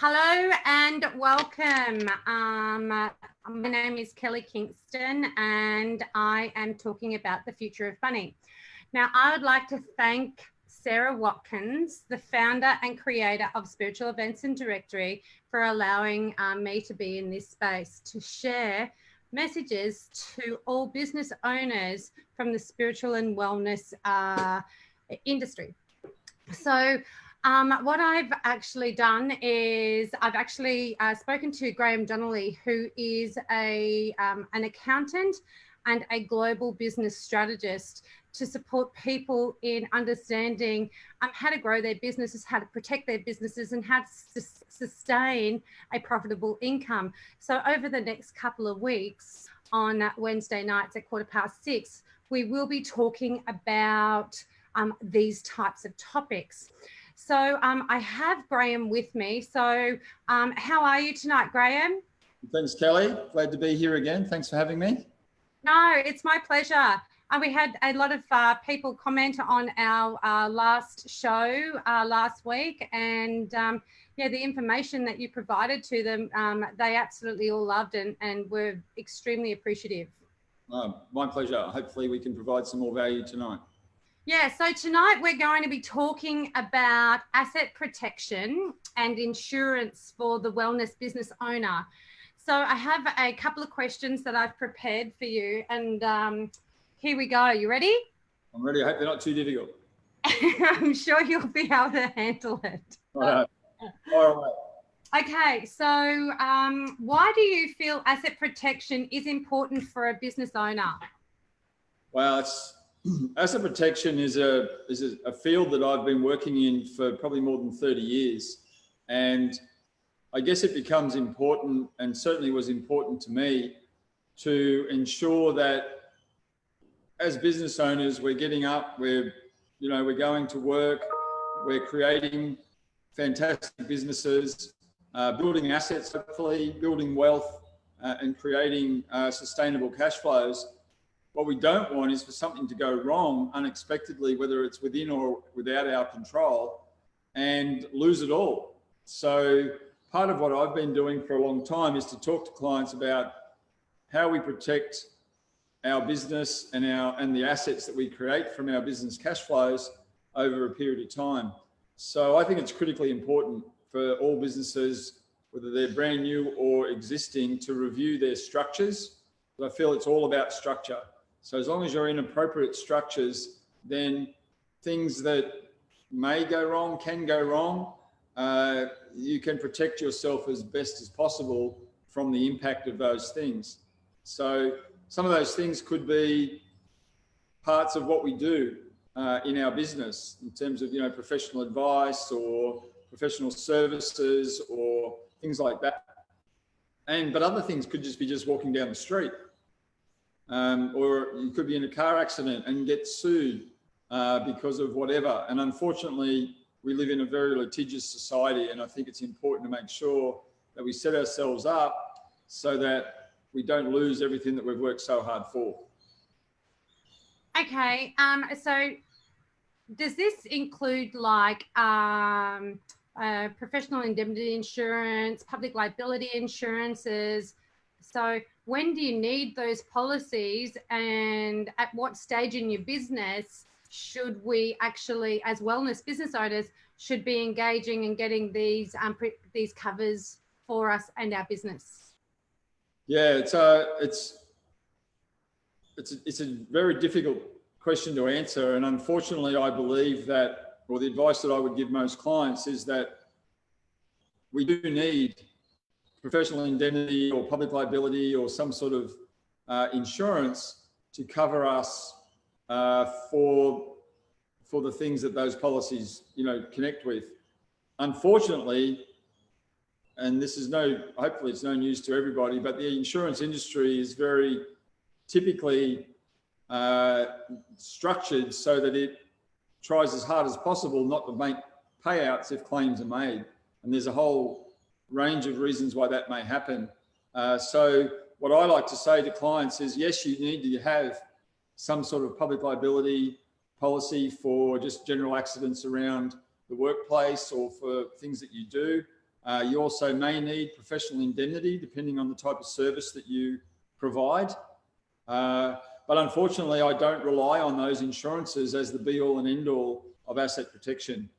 Hello and welcome. My name is Kelly Kingston and I am talking about the future of money. Now, I would like to thank Sarah Watkins, the founder and creator of Spiritual Events and Directory, for allowing me to be in this space to share messages to all business owners from the spiritual and wellness industry. So what I've actually done is I've actually spoken to Graham Donnelly, who is an accountant and a global business strategist, to support people in understanding how to grow their businesses, how to protect their businesses, and how to sustain a profitable income. So over the next couple of weeks on Wednesday nights at 6:15, we will be talking about these types of topics. So I have Graham with me. So how are you tonight, Graham? Thanks, Kelly. Glad to be here again. Thanks for having me. No, it's my pleasure. We had a lot of people comment on our last show last week, and yeah, the information that you provided to them, they absolutely all loved and were extremely appreciative. My pleasure. Hopefully we can provide some more value tonight. Yeah, so tonight we're going to be talking about asset protection and insurance for the wellness business owner. So I have a couple of questions that I've prepared for you, and here we go. You ready? I'm ready. I hope they're not too difficult. I'm sure you'll be able to handle it. All right. Okay, so why do you feel asset protection is important for a business owner? Well, asset protection is a field that I've been working in for probably more than 30 years. And I guess it becomes important, and certainly was important to me, to ensure that as business owners, we're getting up, we're going to work, we're creating fantastic businesses, building assets, hopefully building wealth, and creating sustainable cash flows. What we don't want is for something to go wrong unexpectedly, whether it's within or without our control, and lose it all. So part of what I've been doing for a long time is to talk to clients about how we protect our business and the assets that we create from our business cash flows over a period of time. So I think it's critically important for all businesses, whether they're brand new or existing, to review their structures. But I feel it's all about structure. So as long as you're in appropriate structures, then things that may go wrong can go wrong. You can protect yourself as best as possible from the impact of those things. So some of those things could be parts of what we do in our business in terms of, professional advice or professional services or things like that. But other things could just be walking down the street. Or you could be in a car accident and get sued because of whatever. And unfortunately, we live in a very litigious society, and I think it's important to make sure that we set ourselves up so that we don't lose everything that we've worked so hard for. Okay, so does this include like professional indemnity insurance, public liability insurances? So when do you need those policies, and at what stage in your business should we actually, as wellness business owners, should be engaging and getting these covers for us and our business? Yeah, it's a very difficult question to answer, and unfortunately, I believe that, or the advice that I would give most clients is that we do need professional indemnity or public liability or some sort of insurance to cover us for the things that those policies, connect with. Unfortunately, and this is hopefully it's no news to everybody, but the insurance industry is very typically structured so that it tries as hard as possible not to make payouts if claims are made. And there's a whole range of reasons why that may happen. So what I like to say to clients is, yes, you need to have some sort of public liability policy for just general accidents around the workplace or for things that you do. You also may need professional indemnity depending on the type of service that you provide. But unfortunately, I don't rely on those insurances as the be-all and end-all of asset protection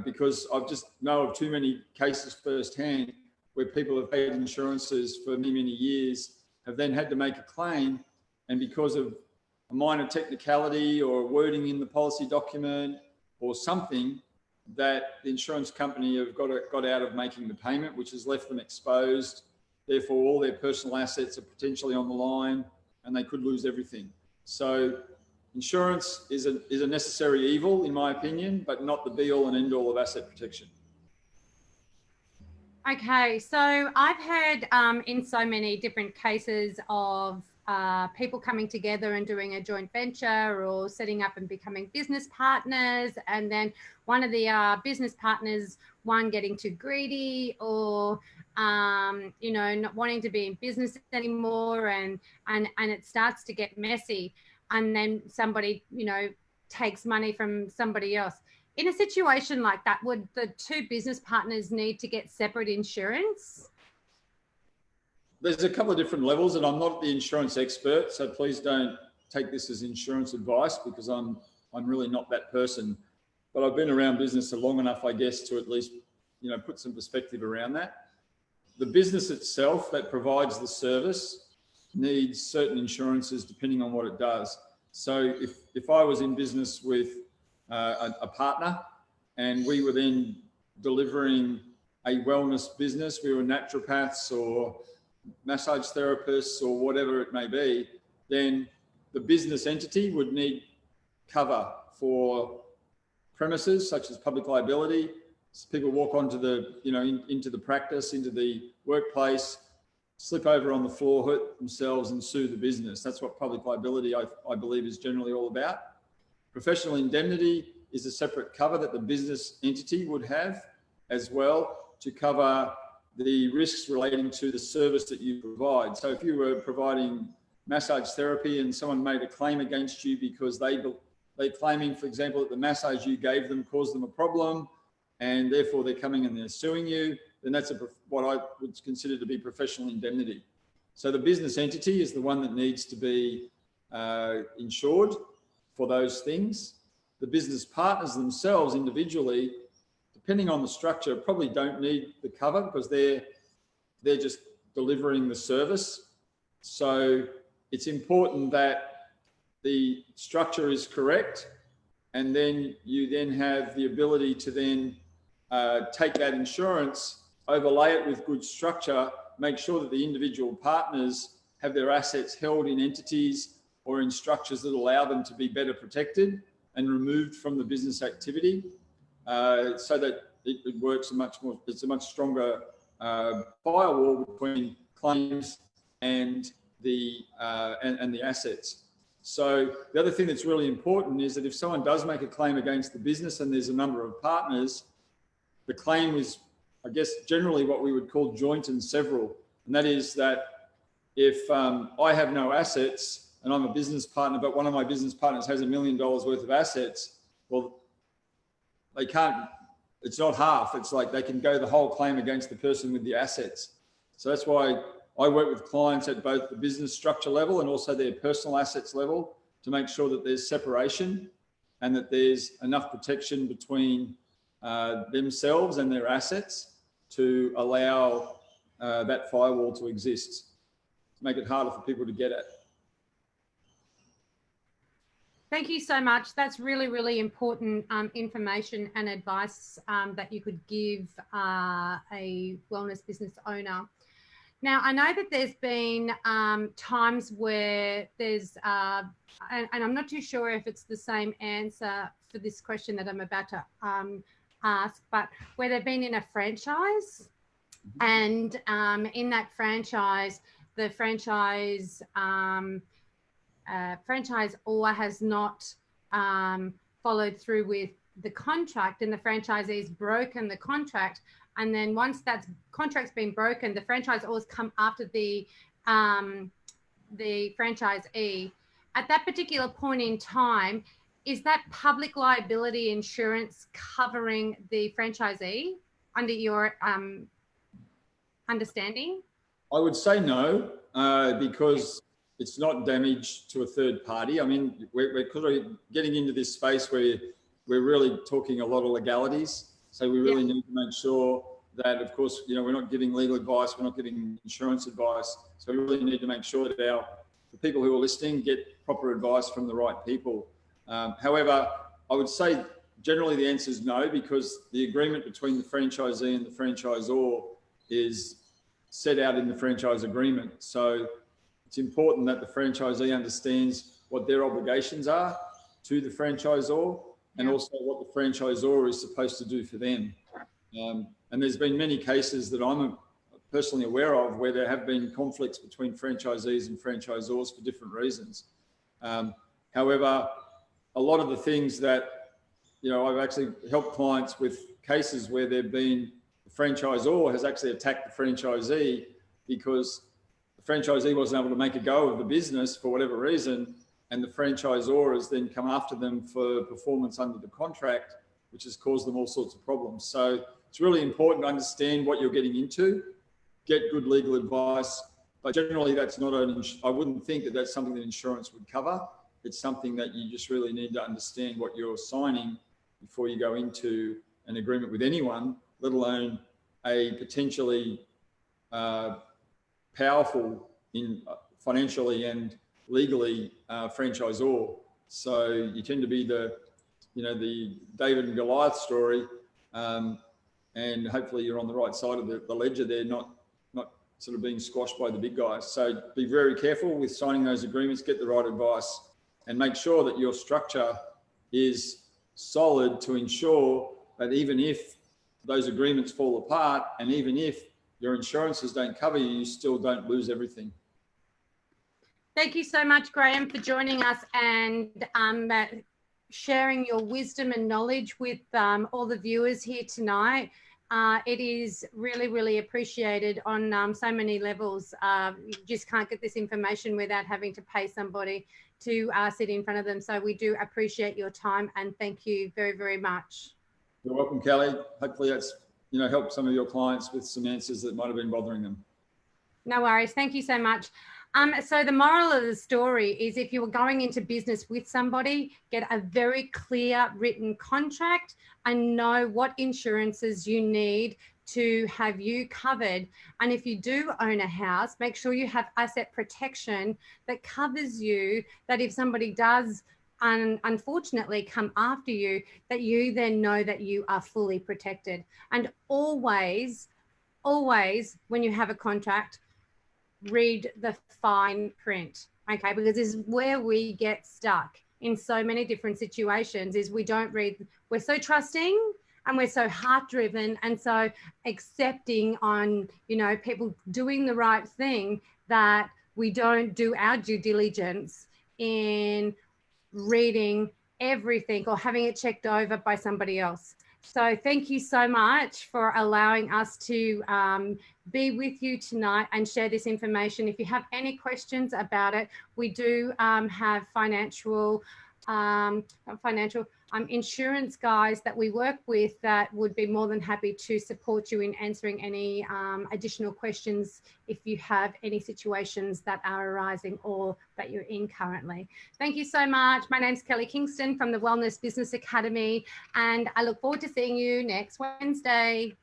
because I've just know of too many cases firsthand where people have paid insurances for many, many years, have then had to make a claim, and because of a minor technicality or wording in the policy document or something, that the insurance company have got out of making the payment, which has left them exposed. Therefore, all their personal assets are potentially on the line and they could lose everything. So insurance is a necessary evil, in my opinion, but not the be-all and end-all of asset protection. Okay, so I've heard in so many different cases of people coming together and doing a joint venture or setting up and becoming business partners, and then one of the business partners, one getting too greedy or you know, not wanting to be in business anymore, and it starts to get messy, and then somebody, you know, takes money from somebody else. In a situation like that, would the two business partners need to get separate insurance? There's a couple of different levels, and I'm not the insurance expert, so please don't take this as insurance advice because I'm really not that person. But I've been around business long enough, I guess, to at least, you know, put some perspective around that. The business itself that provides the service needs certain insurances depending on what it does. So if I was in business with a partner and we were then delivering a wellness business, we were naturopaths or massage therapists or whatever it may be, then the business entity would need cover for premises such as public liability. So people walk onto the, you know, into the practice, into the workplace, slip over on the floor, hurt themselves and sue the business. That's what public liability, I believe, is generally all about. Professional indemnity is a separate cover that the business entity would have as well to cover the risks relating to the service that you provide. So if you were providing massage therapy and someone made a claim against you because they're claiming, for example, that the massage you gave them caused them a problem and therefore they're coming and they're suing you, then that's what I would consider to be professional indemnity. So the business entity is the one that needs to be insured for those things. The business partners themselves individually, depending on the structure, probably don't need the cover because they're just delivering the service. So it's important that the structure is correct, and then you then have the ability to then take that insurance, overlay it with good structure, make sure that the individual partners have their assets held in entities or in structures that allow them to be better protected and removed from the business activity, so that it works it's a much stronger firewall between claims and the assets. So the other thing that's really important is that if someone does make a claim against the business and there's a number of partners, the claim is, I guess, generally what we would call joint and several. And that is that if I have no assets and I'm a business partner, but one of my business partners has $1 million worth of assets, well, they can't, it's not half. It's like they can go the whole claim against the person with the assets. So that's why I work with clients at both the business structure level and also their personal assets level to make sure that there's separation and that there's enough protection between themselves and their assets to allow that firewall to exist, to make it harder for people to get at. Thank you so much. That's really, really important information and advice that you could give a wellness business owner. Now, I know that there's been times where there's, and I'm not too sure if it's the same answer for this question that I'm about to ask, but where they've been in a franchise and in that franchise, the franchisor has not followed through with the contract, and the franchisee's broken the contract. And then once that contract's been broken, the franchise always come after the franchisee. At that particular point in time, is that public liability insurance covering the franchisee? under your understanding? I would say no, because it's not damage to a third party. I mean, we're getting into this space where we're really talking a lot of legalities. So we really need to make sure that, of course, you know, we're not giving legal advice, we're not giving insurance advice. So we really need to make sure that the people who are listening get proper advice from the right people. However, I would say generally the answer is no, because the agreement between the franchisee and the franchisor is set out in the franchise agreement. So it's important that the franchisee understands what their obligations are to the franchisor and also what the franchisor is supposed to do for them. And there's been many cases that I'm personally aware of where there have been conflicts between franchisees and franchisors for different reasons. However, a lot of the things that, you know, I've actually helped clients with cases where there've been the franchisor has actually attacked the franchisee because the franchisee wasn't able to make a go of the business for whatever reason, and the franchisor has then come after them for performance under the contract, which has caused them all sorts of problems. So it's really important to understand what you're getting into, get good legal advice, but generally that's not I wouldn't think that that's something that insurance would cover. It's something that you just really need to understand what you're signing before you go into an agreement with anyone, let alone a potentially powerful in financially and legally franchisor. So you tend to be the David and Goliath story, and hopefully you're on the right side of the ledger there, not sort of being squashed by the big guys. So be very careful with signing those agreements, get the right advice, and make sure that your structure is solid to ensure that even if those agreements fall apart and even if your insurances don't cover you, you still don't lose everything. Thank you so much, Graham, for joining us and sharing your wisdom and knowledge with all the viewers here tonight. It is really, really appreciated on so many levels. You just can't get this information without having to pay somebody to sit in front of them. So we do appreciate your time and thank you very, very much. You're welcome, Kelly. Hopefully that's helped some of your clients with some answers that might have been bothering them. No worries. Thank you so much. So the moral of the story is if you are going into business with somebody, get a very clear written contract and know what insurances you need to have you covered. And if you do own a house, make sure you have asset protection that covers you, that if somebody does unfortunately come after you, that you then know that you are fully protected. And always, when you have a contract, read the fine print, okay? Because this is where we get stuck in so many different situations is we don't read. We're so trusting and we're so heart driven and so accepting on, people doing the right thing that we don't do our due diligence in reading everything or having it checked over by somebody else. So thank you so much for allowing us to be with you tonight and share this information. If you have any questions about it, we do have financial insurance guys that we work with that would be more than happy to support you in answering any additional questions if you have any situations that are arising or that you're in currently. Thank you so much. My name's Kelly Kingston from the Wellness Business Academy, and I look forward to seeing you next Wednesday.